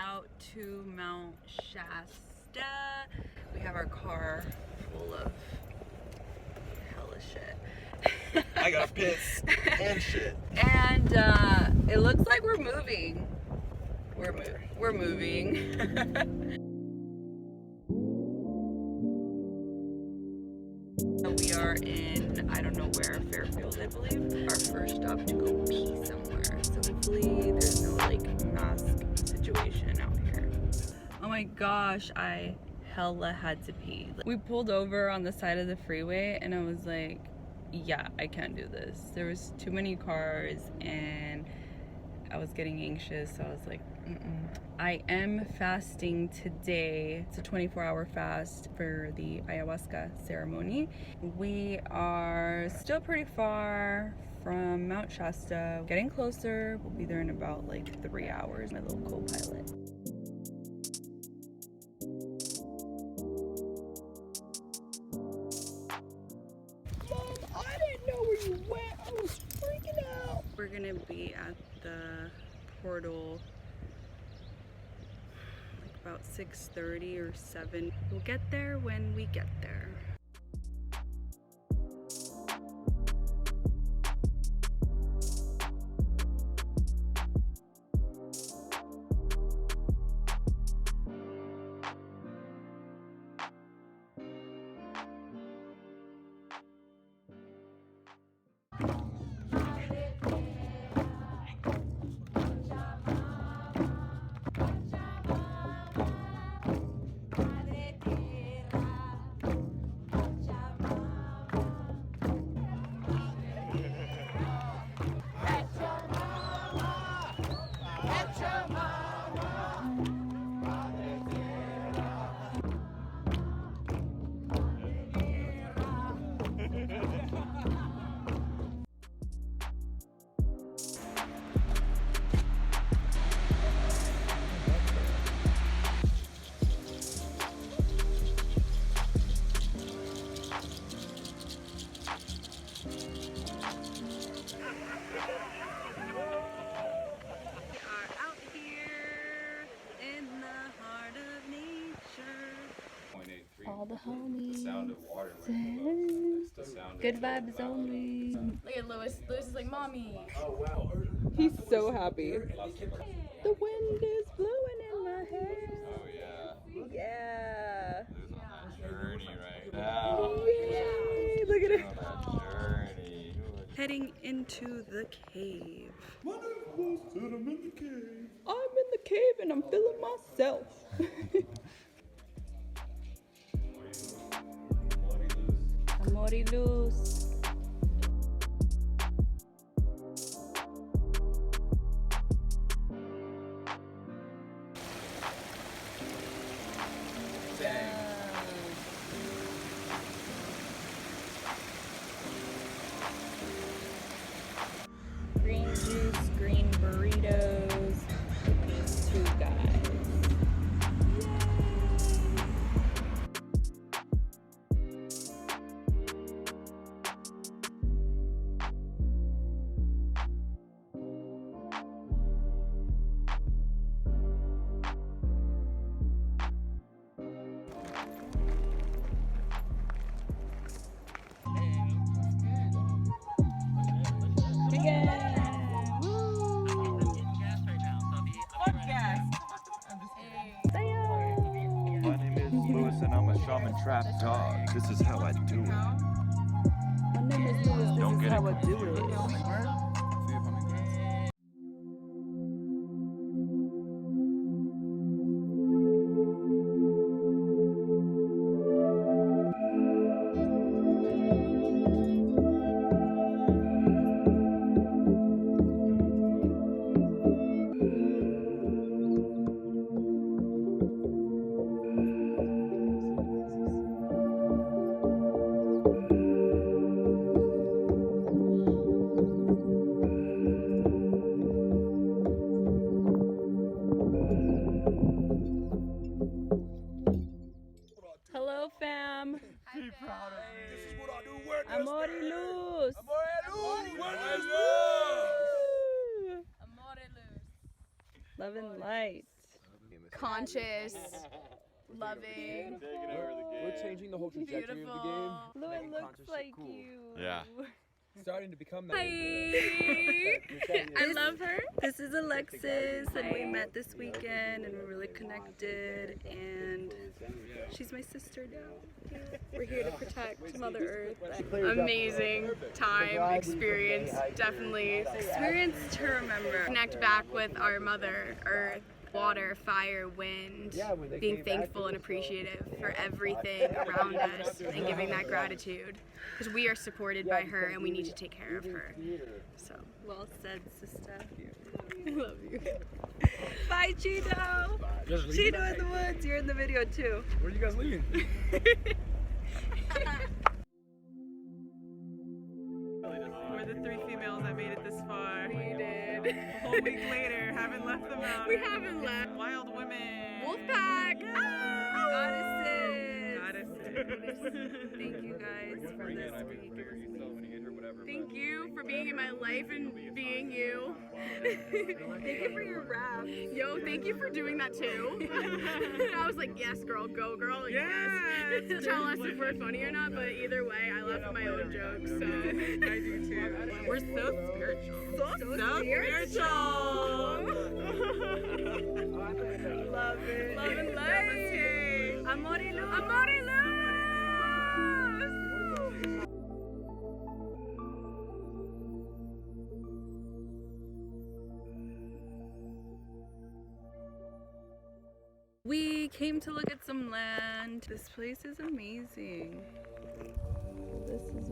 out to Mount Shasta. We have our car full of hella shit. I got piss and shit. And it looks like we're moving. We're moving. We are in, I don't know where, Fairfield, I believe. Our first stop to go pee somewhere. So hopefully there's no like mask situation out here. Oh my gosh, I hella had to pee. We pulled over on the side of the freeway and I was like, yeah, I can't do this. There was too many cars and I was getting anxious, so I was like, I am fasting today. It's a 24-hour fast for the Ayahuasca ceremony. We are still pretty far from Mount Shasta. Getting closer. We'll be there in about like 3 hours. My little co-pilot. Mom, I didn't know where you went. I was freaking out. We're gonna be at the portal like about 6:30 or 7. We'll get there when we get there. All the homies. The sound of water. The sound Good vibes only. Look at Lewis. Lewis is like, mommy. Oh wow. He's so happy. The wind is blowing in my hair. Oh yeah. Yeah. Who's on that journey right now? Yay, look at it. On that journey. Heading into the cave. I'm in the cave. I'm in the cave and I'm feeling myself. Amor y Luz. Green juice, green burritos, these two guys. My name is Lewis and I'm a shaman trap dog. This is how I do it. My name is Lewis, Don't this is get how it I do it. Hello, fam. Be proud of me. This is what I do. Work. Amor y Luz. Amor y Luz. Love and light. conscious, loving, We're changing the whole trajectory of the game. Lua Making looks conscious like shit cool. you. Yeah. Starting to become that. I love her. This is Alexis, and we met this weekend, and we're really connected, and she's my sister now. We're here to protect Mother Earth. Amazing time, experience, definitely experience to remember. Connect back with our Mother Earth. Water, fire, wind, being thankful and appreciative for everything around us and giving that gratitude because we are supported by her and we need to take care of her. So, well said, sister. I love you. Bye, Cheeto. Cheeto in the woods. You're in the video too. Where are you guys leaving? We're the 3 females that made it this far. We did. A whole week later, haven't left the mountain. We haven't left. Wild women. Wolfpack. Ah! Goddesses. Goddesses. Thank you guys for this week. Thank you for being in my life and being you. Thank you for your rap. Yo, thank you for doing that too. I was like, yes, girl, go, girl. Like, yes. Tell us if we're funny or not, but either way, I laugh at my own jokes, so. I do too. We're so spiritual. So spiritual. Love it. Love and light. Amor y Luz. Amor y Luz. We came to look at some land. This place is amazing. This is